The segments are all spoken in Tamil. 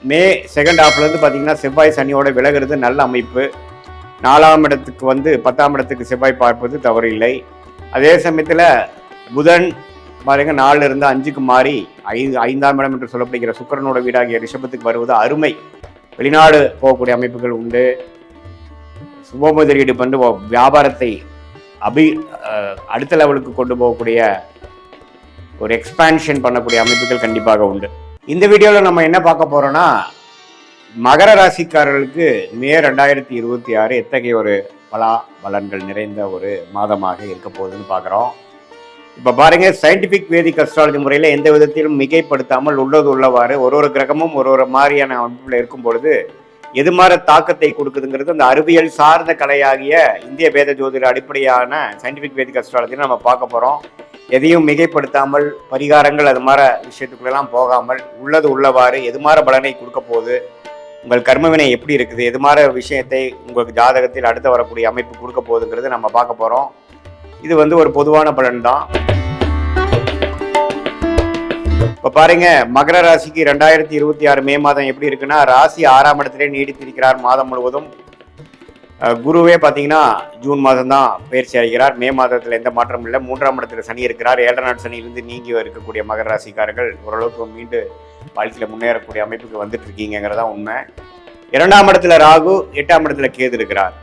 மே செகண்ட் ஹாஃப்லேருந்து பார்த்தீங்கன்னா செவ்வாய் சனியோட விலகிறது நல்ல அமைப்பு. 4ஆம் இடத்துக்கு வந்து 10ஆம் இடத்துக்கு செவ்வாய் பார்ப்பது தவறு இல்லை. அதே சமயத்தில் புதன் பாருங்க 4 இருந்து 5க்கு மாறி 5ஆம் இடம் என்று சொல்லப்படுகிற சுக்கிரனோட வீடாகிய ரிஷபத்துக்கு வருவது அருமை. வெளிநாடு போகக்கூடிய அமைப்புகள் உண்டு. சுப முதலீடு பண்ணி வியாபாரத்தை அடுத்த லெவலுக்கு கொண்டு போகக்கூடிய ஒரு எக்ஸ்பான்ஷன் பண்ணக்கூடிய அமைப்புகள் கண்டிப்பாக உண்டு. இந்த வீடியோவில் நம்ம என்ன பார்க்க போறோம்னா, மகர ராசிக்காரர்களுக்கு மே 2026 எத்தகைய ஒரு பலன்கள் நிறைந்த ஒரு மாதமாக இருக்க போகுதுன்னு பார்க்குறோம். இப்போ பாருங்க, சயின்டிஃபிக் வேதிக் அஸ்ட்ராலஜி முறையில் எந்த விதத்திலும் மிகைப்படுத்தாமல் உள்ளது உள்ளவாறு ஒரு கிரகமும் ஒரு மாதிரியான அமைப்பில் இருக்கும் பொழுது எது மாதிரி தாக்கத்தை கொடுக்குதுங்கிறது அந்த அறிவியல் சார்ந்த கலையாகிய இந்திய வேத ஜோதிட அடிப்படையான சயின்டிஃபிக் வேதிக் அஸ்ட்ராலஜி நம்ம பார்க்க போகிறோம். எதையும் மிகைப்படுத்தாமல் பரிகாரங்கள் அது மாதிரி விஷயத்துக்குள்ளெல்லாம் போகாமல் உள்ளது உள்ளவாறு எது மாதிரி பலனை கொடுக்க போகுது, உங்கள் கர்மவினை எப்படி இருக்குது, எது மாதிரி விஷயத்தை உங்களுக்கு ஜாதகத்தில் அடுத்து வரக்கூடிய அமைப்பு கொடுக்க போகுதுங்கிறது நம்ம பார்க்க போகிறோம். இது வந்து ஒரு பொதுவான பலன் தான். இப்போ பாருங்க, மகர ராசிக்கு 2026 மே மாதம் எப்படி இருக்குன்னா, ராசி 6ஆம் இடத்திலே நீடித்திருக்கிறார் மாதம் முழுவதும். குருவே பார்த்தீங்கன்னா ஜூன் மாதம் தான் பயிற்சி அடைகிறார். மே மாதத்தில் எந்த மாற்றமும் இல்லை. 3ஆம் இடத்துல சனி இருக்கிறார். 7 நாள் சனியிலிருந்து நீங்கி இருக்கக்கூடிய மகர ராசிக்காரர்கள் ஓரளவுக்கு மீண்டு வாழ்க்கையில் முன்னேறக்கூடிய அமைப்புக்கு வந்துட்டு இருக்கீங்கிறதா உண்மை. 2ஆம் இடத்துல ராகு, 8ஆம் இடத்துல கேது இருக்கிறார்.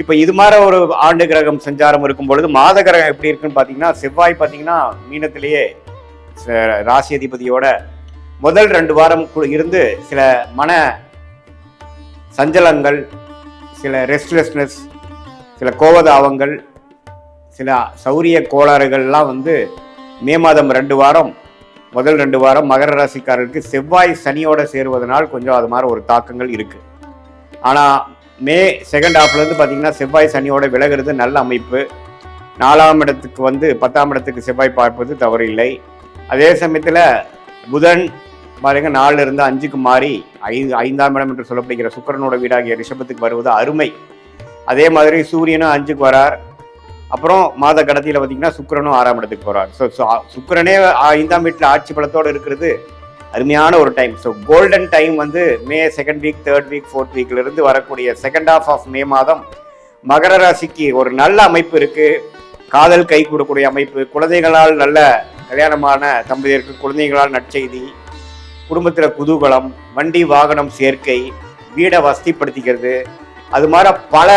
இப்போ இது மாதிரி ஒரு ஆண்டு கிரகம் சஞ்சாரம் இருக்கும் பொழுது மாத கிரகம் எப்படி இருக்குன்னு பார்த்தீங்கன்னா, செவ்வாய் பார்த்தீங்கன்னா மீனத்திலேயே ராசி அதிபதியோட முதல் 2 வாரம் இருந்து சில மன சஞ்சலங்கள், சில ரெஸ்ட்லெஸ்னஸ், சில கோபதாபங்கள், சில சௌரிய கோளாறுகள்லாம் வந்து மே மாதம் 2 வாரம் முதல் 2 வாரம் மகர ராசிக்காரருக்கு செவ்வாய் சனியோட சேருவதனால் கொஞ்சம் அது மாதிரி ஒரு தாக்கங்கள் இருக்கு. ஆனால் மே செகண்ட் ஹாஃப்லேருந்து பார்த்தீங்கன்னா செவ்வாய் சனியோட விலகிறது நல்ல அமைப்பு. 4ஆம் இடத்துக்கு வந்து 10ஆம் இடத்துக்கு செவ்வாய் பார்ப்பது தவறு இல்லை. அதே சமயத்தில் புதன் பாருங்க 4 இருந்து 5க்கு மாறி 5ஆம் இடம் என்று சொல்லப்படுகிற சுக்கிரனோட வீடாகிய ரிஷபத்துக்கு வருவது அருமை. அதே மாதிரி சூரியனும் 5க்கு வரார். அப்புறம் மாத கடத்தியில் பார்த்தீங்கன்னா சுக்கிரனும் 6ஆம் இடத்துக்கு போறார். ஸோ சுக்கிரனே 5ஆம் வீட்டில் ஆட்சி பலத்தோடு இருக்கிறது அருமையான ஒரு டைம். ஸோ கோல்டன் டைம் வந்து மே 2nd week 3rd week 4th வீக்ல இருந்து வரக்கூடிய செகண்ட் ஹாஃப் ஆஃப் மே மாதம் மகர ராசிக்கு ஒரு நல்ல அமைப்பு இருக்கு. காதல் கை கூடக்கூடிய அமைப்பு, குழந்தைகளால் நல்ல கல்யாணமான தம்பதியருக்கு குழந்தைகளால் நற்செய்தி, குடும்பத்தில் குதூகலம், வண்டி வாகனம் சேர்க்கை, வீடை வசதிப்படுத்திக்கிறது, அது மாதிரி பல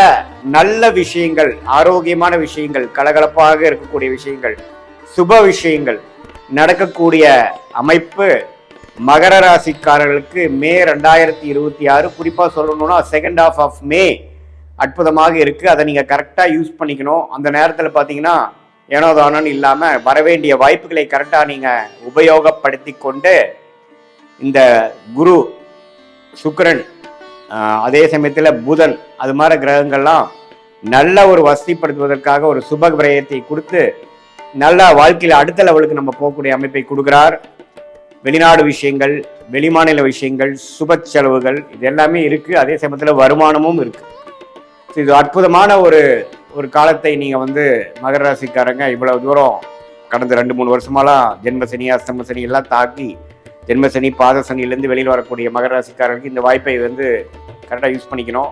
நல்ல விஷயங்கள், ஆரோக்கியமான விஷயங்கள், கலகலப்பாக இருக்கக்கூடிய விஷயங்கள், சுப விஷயங்கள் நடக்கக்கூடிய அமைப்பு மகர ராசிக்காரர்களுக்கு மே 2026 குறிப்பாக சொல்லணும்னா செகண்ட் ஹாஃப் ஆஃப் மே அற்புதமாக இருக்கு. அதை நீங்க கரெக்டா யூஸ் பண்ணிக்கணும். அந்த நேரத்தில் பார்த்தீங்கன்னா ஏனோ தானோன்னு இல்லாமல் வரவேண்டிய வாய்ப்புகளை கரெக்டாக நீங்க உபயோகப்படுத்தி கொண்டு இந்த குரு, சுக்கிரன், அதே சமயத்தில் புதன் அது மாதிரி கிரகங்கள்லாம் நல்ல ஒரு வசதிப்படுத்துவதற்காக ஒரு சுப விரயத்தை கொடுத்து நல்ல வாழ்க்கையில் அடுத்த லெவலுக்கு நம்ம போகக்கூடிய அமைப்பை கொடுக்குறார். வெளிநாடு விஷயங்கள், வெளிமாநில விஷயங்கள், சுப செலவுகள் இது எல்லாமே இருக்கு. அதே சமயத்தில் வருமானமும் இருக்கு. இது அற்புதமான ஒரு காலத்தை நீங்க வந்து மகர ராசிக்காரங்க இவ்வளவு தூரம் கடந்த 2-3 வருஷமாலாம் ஜென்மசனி, அஷ்டம சனி எல்லாம் தாக்கி ஜென்மசனி, பாத சனியிலேருந்து வெளியில் வரக்கூடிய மகர ராசிக்காரர்களுக்கு இந்த வாய்ப்பை வந்து கரெக்டாக யூஸ் பண்ணிக்கணும்.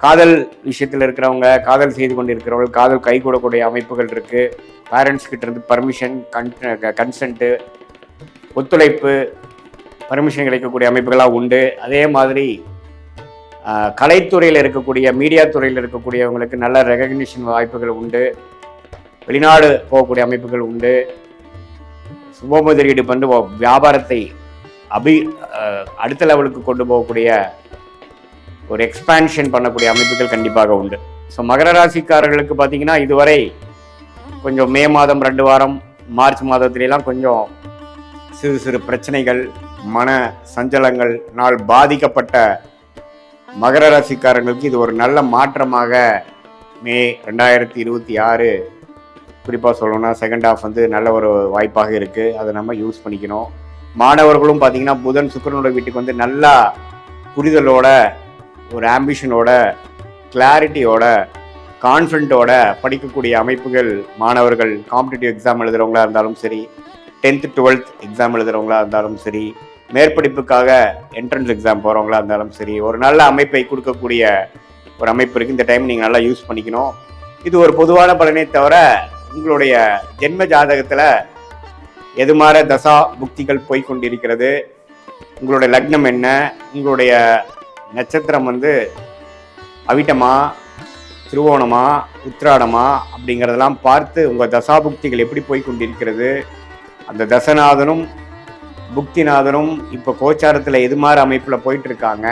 காதல் விஷயத்தில் இருக்கிறவங்க, காதல் செய்து கொண்டு இருக்கிறவங்க, காதல் கை கூடக்கூடிய அமைப்புகள் இருக்கு. பேரண்ட்ஸ் கிட்ட இருந்து பர்மிஷன், கன்சென்ட்டு, ஒத்துழைப்பு, பர்மிஷன் கிடைக்கக்கூடிய அமைப்புகளாக உண்டு. அதே மாதிரி கலைத்துறையில் இருக்கக்கூடிய, மீடியா துறையில் இருக்கக்கூடியவங்களுக்கு நல்ல ரெகக்னிஷன் வாய்ப்புகள் உண்டு. வெளிநாடு போகக்கூடிய அமைப்புகள் உண்டு. சுப முதலீடு பண்ணி வியாபாரத்தை அடுத்த லெவலுக்கு கொண்டு போகக்கூடிய ஒரு எக்ஸ்பான்ஷன் பண்ணக்கூடிய அமைப்புகள் கண்டிப்பாக உண்டு. ஸோ மகர ராசிக்காரர்களுக்கு பார்த்தீங்கன்னா இதுவரை கொஞ்சம் மே மாதம் 2 வாரம், மார்ச் மாதத்திலாம் கொஞ்சம் சிறு சிறு பிரச்சனைகள், மன சஞ்சலங்கள்னால் பாதிக்கப்பட்ட மகர ராசிக்காரர்களுக்கு இது ஒரு நல்ல மாற்றமாக மே 2026 குறிப்பாக சொல்லணும்னா செகண்ட் ஹாஃப் வந்து நல்ல ஒரு வாய்ப்பாக இருக்குது. அதை நம்ம யூஸ் பண்ணிக்கணும். மாணவர்களும் பார்த்தீங்கன்னா புதன் சுக்கிரனோட வீட்டுக்கு வந்து நல்லா புரிதலோட, ஒரு ஆம்பிஷனோட, கிளாரிட்டியோட, கான்ஃபிடென்ட்டோட படிக்கக்கூடிய அமைப்புகள் மாணவர்கள் காம்படிட்டிவ் எக்ஸாம் எழுதுகிறவங்களா இருந்தாலும் சரி, 10th 12th எக்ஸாம் எழுதுகிறவங்களா இருந்தாலும் சரி, மேற்படிப்புக்காக என்ட்ரன்ஸ் எக்ஸாம் போகிறவங்களா இருந்தாலும் சரி, ஒரு நல்ல அமைப்பை கொடுக்கக்கூடிய ஒரு அமைப்பு இருக்குது. இந்த டைம் நீங்கள் நல்லா யூஸ் பண்ணிக்கணும். இது ஒரு பொதுவான பலனே தவிர உங்களுடைய ஜென்ம ஜாதகத்தில் எது மாதிரி தசா புக்திகள் போய்கொண்டிருக்கிறது, உங்களுடைய லக்னம் என்ன, உங்களுடைய நட்சத்திரம் அவிட்டமா, திருவோணமா, உத்திராடமா அப்படிங்கிறதெல்லாம் பார்த்து உங்கள் தசாபுக்திகள் எப்படி போய்கொண்டிருக்கிறது, அந்த தசநாதனும் புக்திநாதனும் இப்போ கோச்சாரத்தில் எது மாதிரி அமைப்பில் போயிட்டு இருக்காங்க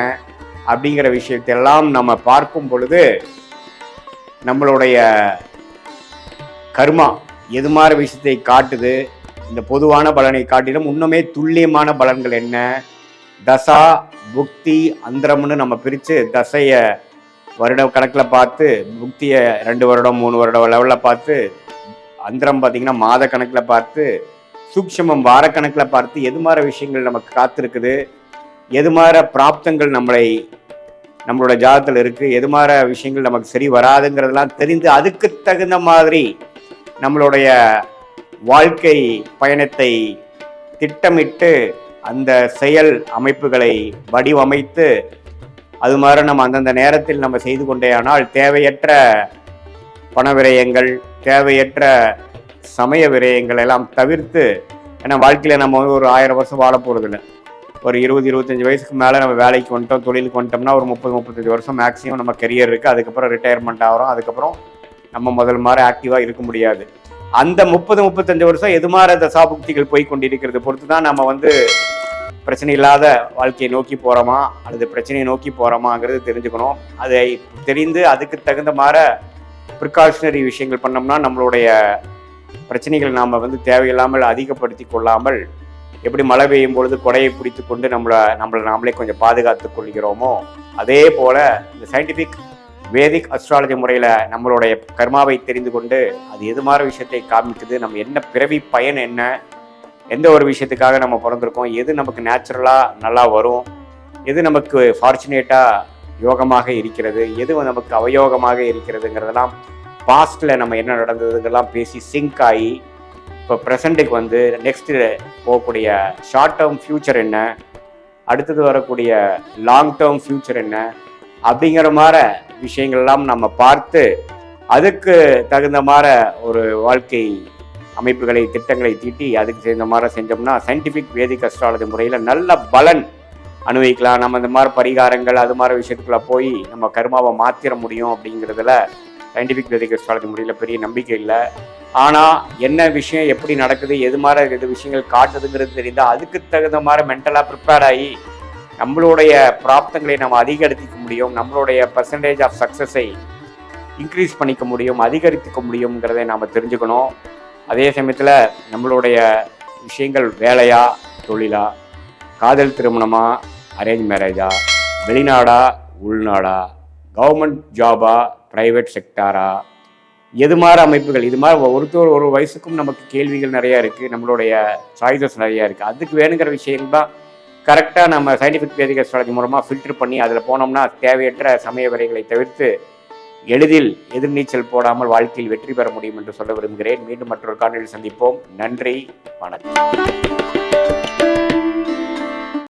அப்படிங்கிற விஷயத்தெல்லாம் நம்ம பார்க்கும் பொழுது நம்மளுடைய கர்மா எது மாதிரி விஷயத்தை காட்டுது, இந்த பொதுவான பலனை காட்டிலும் இன்னுமே துல்லியமான பலன்கள் என்ன, தசா புக்தி அந்தரம்னு நம்ம பிரித்து தசையை வருட கணக்கில் பார்த்து, புக்தியை 2 வருடம் 3 வருடம் லெவலில் பார்த்து, அந்தரம் பார்த்திங்கன்னா மாத கணக்கில் பார்த்து, சூக்ஷமம் வாரக்கணக்கில் பார்த்து எது மாதிரி விஷயங்கள் நமக்கு காத்திருக்குது, எது மாதிரி பிராப்தங்கள் நம்மளோட ஜாதகத்தில் இருக்குது, எது மாதிரி விஷயங்கள் நமக்கு சரி வராதுங்கிறதெல்லாம் தெரிந்து அதுக்கு தகுந்த மாதிரி நம்மளுடைய வாழ்க்கை பயணத்தை திட்டமிட்டு அந்த செயல் அமைப்புகளை வடிவமைத்து அது மாதிரி நம்ம அந்தந்த நேரத்தில் நம்ம செய்து கொண்டேயானால் தேவையற்ற பண விரயங்கள், தேவையற்ற சமய விரயங்கள் எல்லாம் தவிர்த்து, ஏன்னா வாழ்க்கையில் நம்ம ஒரு 1000 வருஷம் வாழ போகிறதில்ல. ஒரு 20-25 வயசுக்கு மேலே நம்ம வேலைக்கு வந்துட்டோம், தொழிலுக்கு வந்துட்டோம்னா ஒரு 30-35 வருஷம் மேக்ஸிமம் நம்ம கெரியர் இருக்குது. அதுக்கப்புறம் ரிட்டையர்மெண்ட் ஆகிறோம். அதுக்கப்புறம் நம்ம முதல் மாதிரி ஆக்டிவாக இருக்க முடியாது. அந்த 30-35 வருஷம் எது மாதிரி தசாபுக்திகள் போய் கொண்டிருக்கிறது பொறுத்து தான் நம்ம பிரச்சனை இல்லாத வாழ்க்கையை நோக்கி போகிறோமா அல்லது பிரச்சனையை நோக்கி போகிறோமாங்கிறது தெரிஞ்சுக்கணும். அதை தெரிந்து அதுக்கு தகுந்த மாதிரி ப்ரிகாஷனரி விஷயங்கள் பண்ணோம்னா நம்மளுடைய பிரச்சனைகள் நாம் தேவையில்லாமல் அதிகப்படுத்தி கொள்ளாமல், எப்படி மழை பெய்யும் பொழுது கொடையை பிடித்து கொண்டு நம்மளை நாமளே கொஞ்சம் பாதுகாத்து கொள்கிறோமோ, அதே போல் இந்த சயின்டிஃபிக் வேதிக் அஸ்ட்ராலஜி முறையில் நம்மளுடைய கர்மாவை தெரிந்து கொண்டு அது எது மாதிரி விஷயத்தை காமிக்குது, நம்ம என்ன பிறவி பயன் என்ன, எந்த ஒரு விஷயத்துக்காக நம்ம பிறந்திருக்கோம், எது நமக்கு நேச்சுரலாக நல்லா வரும், எது நமக்கு ஃபார்ச்சுனேட்டாக யோகமாக இருக்கிறது, எது நமக்கு அவயோகமாக இருக்கிறதுங்கிறதெல்லாம் பாஸ்டில் நம்ம என்ன நடந்ததுங்கெல்லாம் பேசி சிங்க் ஆகி இப்போ ப்ரெசண்ட்டுக்கு நெக்ஸ்ட்டு போகக்கூடிய ஷார்ட் டேர்ம் ஃப்யூச்சர் என்ன, அடுத்தது வரக்கூடிய லாங் டேர்ம் ஃப்யூச்சர் என்ன அப்படிங்கிற மாதிரி விஷயங்கள்லாம் நம்ம பார்த்து அதுக்கு தகுந்த மாதிரி ஒரு வாழ்க்கை அமைப்புகளை திட்டங்களை தீட்டி அதுக்கு தகுந்த மாதிரி செஞ்சோம்னா சயின்டிஃபிக் வேதிக் அஸ்ட்ராலஜி முறையில் நல்ல பலன் அனுபவிக்கலாம். நம்ம இந்த மாதிரி பரிகாரங்கள் அது மாதிரி விஷயத்துக்குள்ள போய் நம்ம கர்மாவை மாற்றிட முடியும் அப்படிங்கிறதுல சயின்டிஃபிக் வேதிக் அஸ்ட்ராலஜி முறையில் பெரிய நம்பிக்கை இல்லை. ஆனால் என்ன விஷயம் எப்படி நடக்குது, எது மாதிரி எது விஷயங்கள் காட்டுதுங்கிறது தெரிந்தால் அதுக்கு தகுந்த மாதிரி மென்டலாக ப்ரிப்பேர்ட் ஆகி நம்மளுடைய பிராப்தங்களை நம்ம அதிகரிக்க முடியும், நம்மளுடைய பர்சன்டேஜ் ஆஃப் சக்ஸஸை இன்க்ரீஸ் பண்ணிக்க முடியும், அதிகரித்துக்க முடியுங்கிறதை நாம் தெரிஞ்சுக்கணும். அதே சமயத்தில் நம்மளுடைய விஷயங்கள் வேலையா, தொழிலா, காதல் திருமணமா, அரேஞ்ச் மேரேஜா, வெளிநாடா, உள்நாடா, கவர்மெண்ட் ஜாபா, ப்ரைவேட் செக்டாரா, எது மாதிரி அமைப்புகள், இது மாதிரி ஒரு வயசுக்கும் நமக்கு கேள்விகள் நிறையா இருக்குது, நம்மளுடைய சாய்ஸஸ் நிறையா இருக்குது. அதுக்கு வேணுங்கிற விஷயம் தான் கரெக்டாக நம்ம சயின்டிஃபிக் வேதிக் அஸ்ட்ராலஜி மூலமாக ஃபில்டர் பண்ணி அதில் போனோம்னா தேவையற்ற சமய வரைகளை தவிர்த்து எளிதில் எதிர்நீச்சல் போடாமல் வாழ்க்கையில் வெற்றி பெற முடியும் என்று சொல்ல விரும்புகிறேன். மீண்டும் மற்றொரு காணொலியில் சந்திப்போம். நன்றி, வணக்கம்.